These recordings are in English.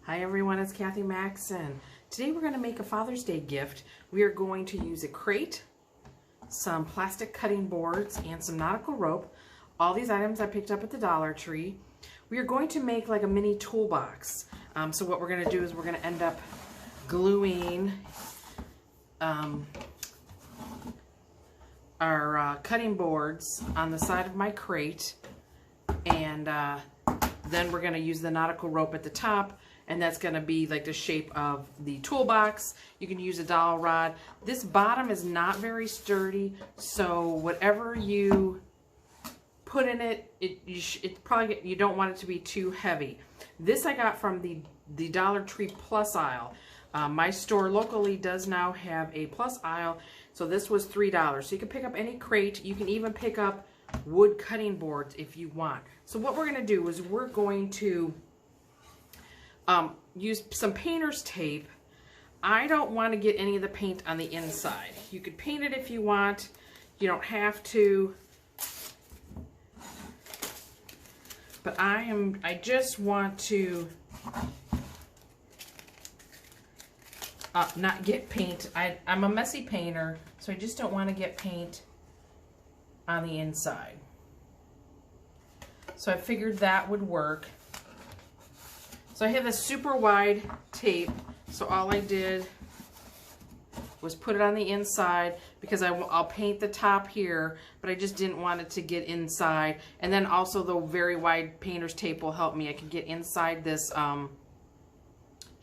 Hi everyone, it's Kathy Maxon. Today we're going to make a Father's Day gift. We are going to use a crate, some plastic cutting boards, and some nautical rope. All these items I picked up at the Dollar Tree. We are going to make like a mini toolbox. So what we're going to do is we're going to end up gluing our cutting boards on the side of my crate, and then we're going to use the nautical rope at the top, and that's going to be like the shape of the toolbox. You can use a dowel rod. This bottom is not very sturdy, so whatever you put in it, you don't want it to be too heavy. This I got from the Dollar Tree Plus aisle. My store locally does now have a Plus aisle, so this was $3. So you can pick up any crate. You can even pick up wood cutting boards if you want. So what we're going to do is we're going to use some painter's tape. I don't want to get any of the paint on the inside. You could paint it if you want. You don't have to. But I just want to not get paint. I'm a messy painter, so I just don't want to get paint on the inside. So I figured that would work. So I have this super wide tape, so all I did was put it on the inside because I'll paint the top here, but I just didn't want it to get inside. And then also the very wide painter's tape will help me. I can get inside this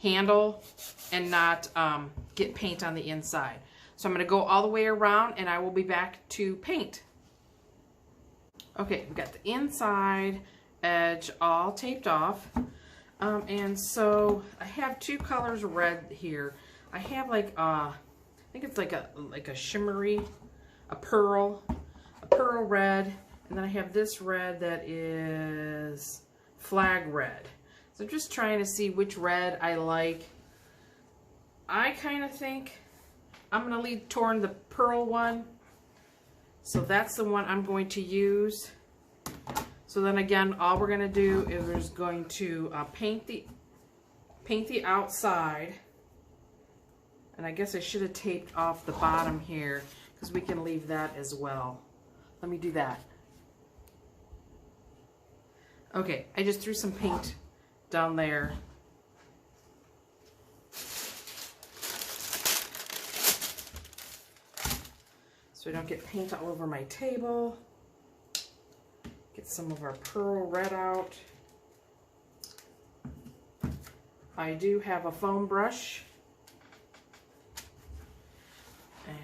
handle and not get paint on the inside. So I'm going to go all the way around and I will be back to paint. Okay, we got the inside edge all taped off. And so I have two colors of red here. I have like I think it's like a shimmery, a pearl red, and then I have this red that is flag red. So I'm just trying to see which red I like. I kind of think I'm going to lean toward the pearl one. So that's the one I'm going to use. So then again, all we're going to do is we're just going to paint the outside. And I guess I should have taped off the bottom here because we can leave that as well. Let me do that. Okay, I just threw some paint down there. So I don't get paint all over my table. Get some of our pearl red out. I do have a foam brush. And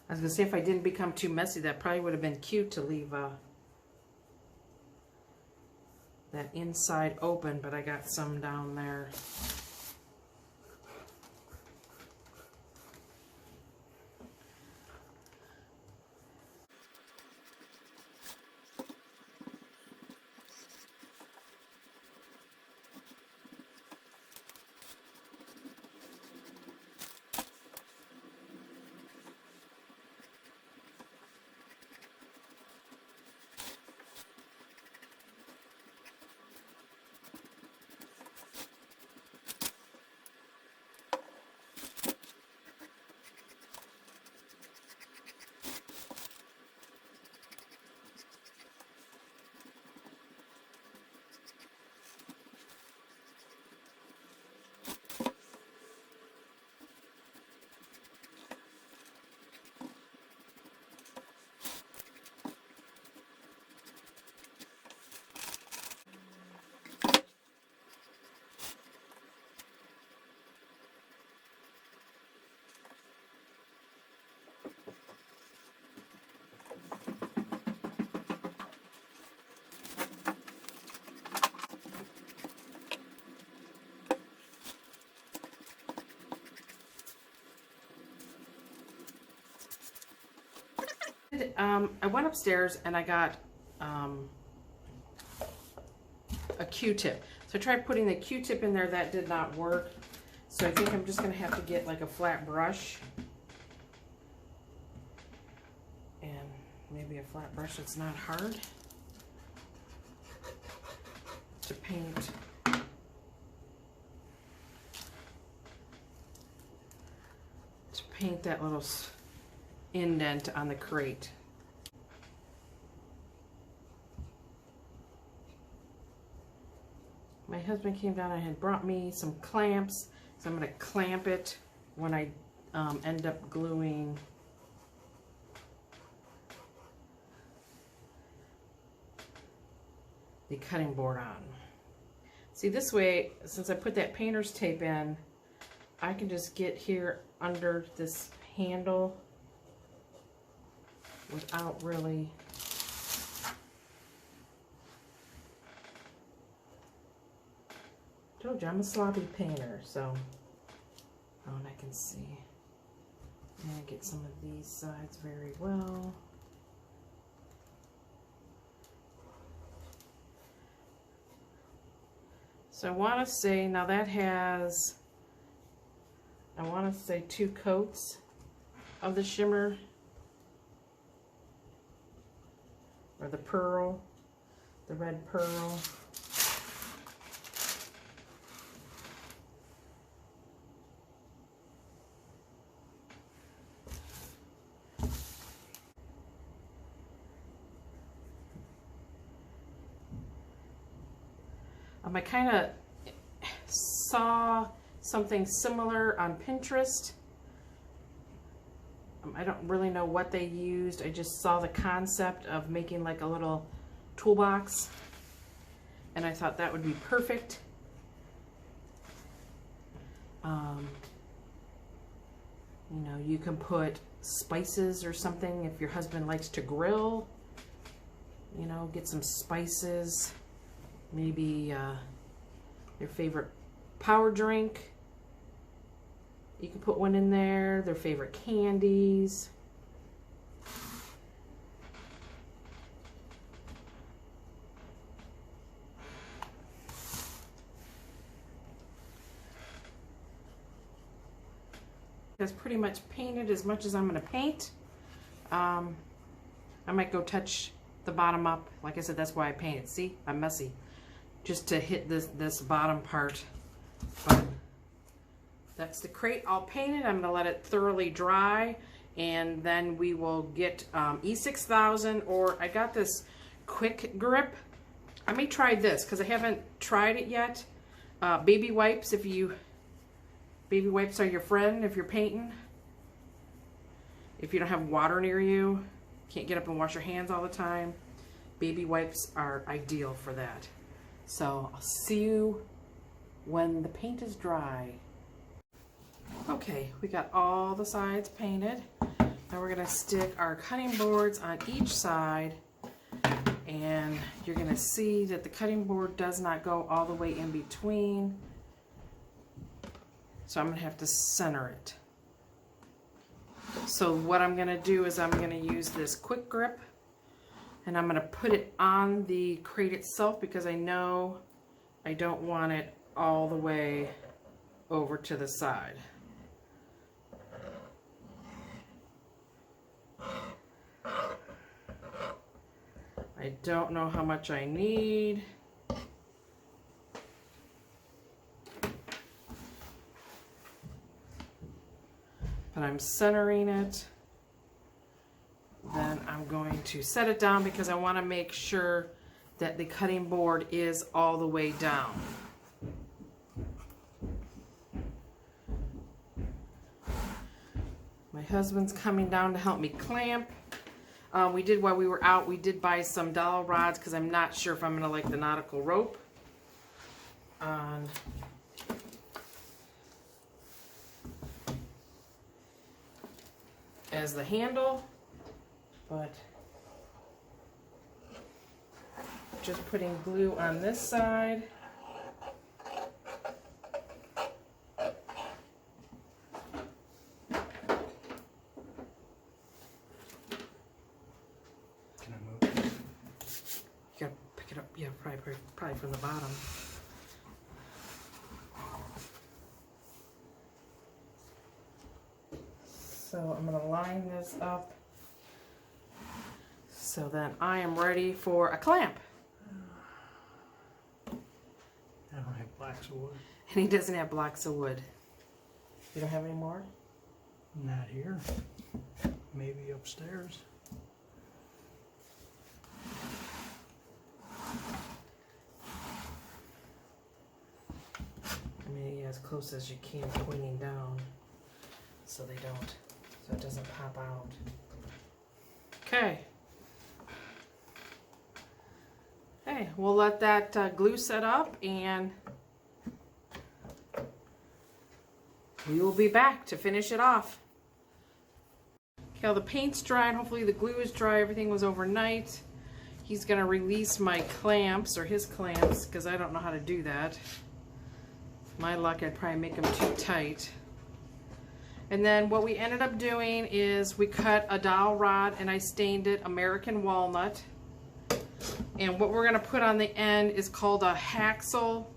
I was going to say, if I didn't become too messy, that probably would have been cute to leave that inside open, but I got some down there. I went upstairs and I got a Q-tip. So I tried putting the Q-tip in there, that did not work. So I think I'm just going to have to get like a flat brush. And maybe a flat brush that's not hard to paint. To paint that little indent on the crate. My husband came down and had brought me some clamps, so I'm going to clamp it when I end up gluing the cutting board on. See, this way, since I put that painter's tape in, I can just get here under this handle without really told you I'm a sloppy painter, so and I can see. And I get some of these sides very well. So I want to say, now that has, I want to say 2 coats of the shimmer, or the pearl, the red pearl. I kind of saw something similar on Pinterest. I don't really know what they used. I just saw the concept of making like a little toolbox, and I thought that would be perfect. You know, you can put spices or something if your husband likes to grill. You know, get some spices. Maybe their favorite power drink. You can put one in there. Their favorite candies. That's pretty much painted as much as I'm going to paint. I might go touch the bottom up. Like I said, that's why I painted. See, I'm messy. Just to hit this bottom part. But that's the crate all painted. I'm going to let it thoroughly dry, and then we will get E6000, or I got this quick grip. I may try this because I haven't tried it yet. Baby wipes, baby wipes are your friend if you're painting. If you don't have water near you, can't get up and wash your hands all the time, baby wipes are ideal for that. So I'll see you when the paint is dry. Okay, we got all the sides painted. Now we're going to stick our cutting boards on each side, and you're going to see that the cutting board does not go all the way in between. So I'm going to have to center it. So what I'm going to do is I'm going to use this quick grip, and I'm going to put it on the crate itself because I know I don't want it all the way over to the side. I don't know how much I need. But I'm centering it. Then I'm going to set it down because I want to make sure that the cutting board is all the way down. My husband's coming down to help me clamp. While we were out, we did buy some dowel rods because I'm not sure if I'm going to like the nautical rope on as the handle, but just putting glue on this side. Can I move it? You gotta pick it up, yeah, probably from the bottom. So I'm going to line this up so then I am ready for a clamp. I don't have blocks of wood. And he doesn't have blocks of wood. You don't have any more? Not here. Maybe upstairs. I mean, as close as you can, pointing down, so it doesn't pop out. Okay. Okay, we'll let that glue set up, and we will be back to finish it off. Okay, all the paint's dry, and hopefully the glue is dry. Everything was overnight. He's gonna release my clamps, or his clamps, because I don't know how to do that. My luck, I'd probably make them too tight. And then what we ended up doing is we cut a dowel rod and I stained it American walnut. And what we're going to put on the end is called a Axel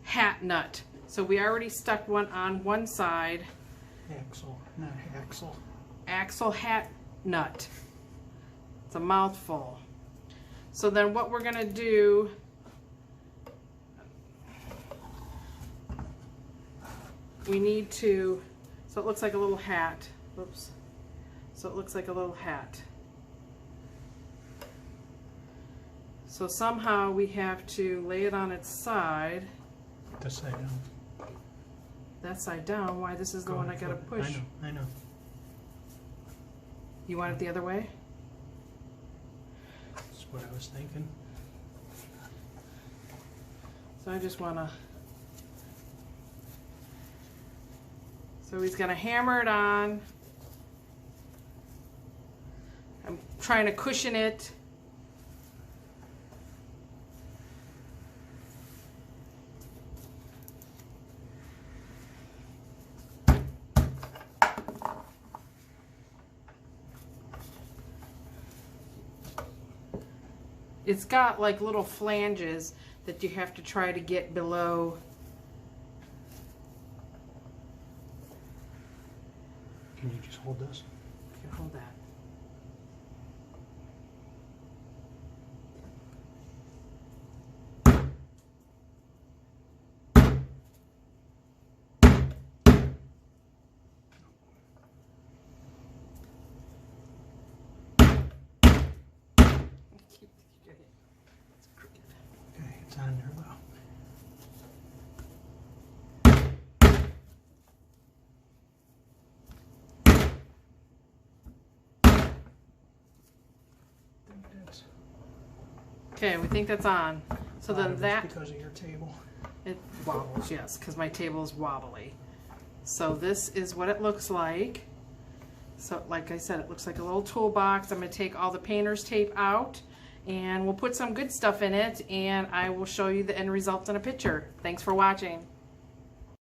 hat nut. So we already stuck one on one side. Axel, not Axel. Axel hat nut. It's a mouthful. So then what we're going to do, we need to, so it looks like a little hat. Oops. So it looks like a little hat. So somehow we have to lay it on its side. This side down. That side down? Why? This is the one I gotta push. I know. You want it the other way? That's what I was thinking. So I just wanna, so he's gonna hammer it on. I'm trying to cushion it. It's got like little flanges that you have to try to get below. Can you just hold this? You can hold that. Okay, it's on there now. Okay, we think that's on. So then that, because of your table. it wobbles, yes, because my table is wobbly. So this is what it looks like. So like I said, it looks like a little toolbox. I'm going to take all the painter's tape out and we'll put some good stuff in it and I will show you the end result in a picture. Thanks for watching.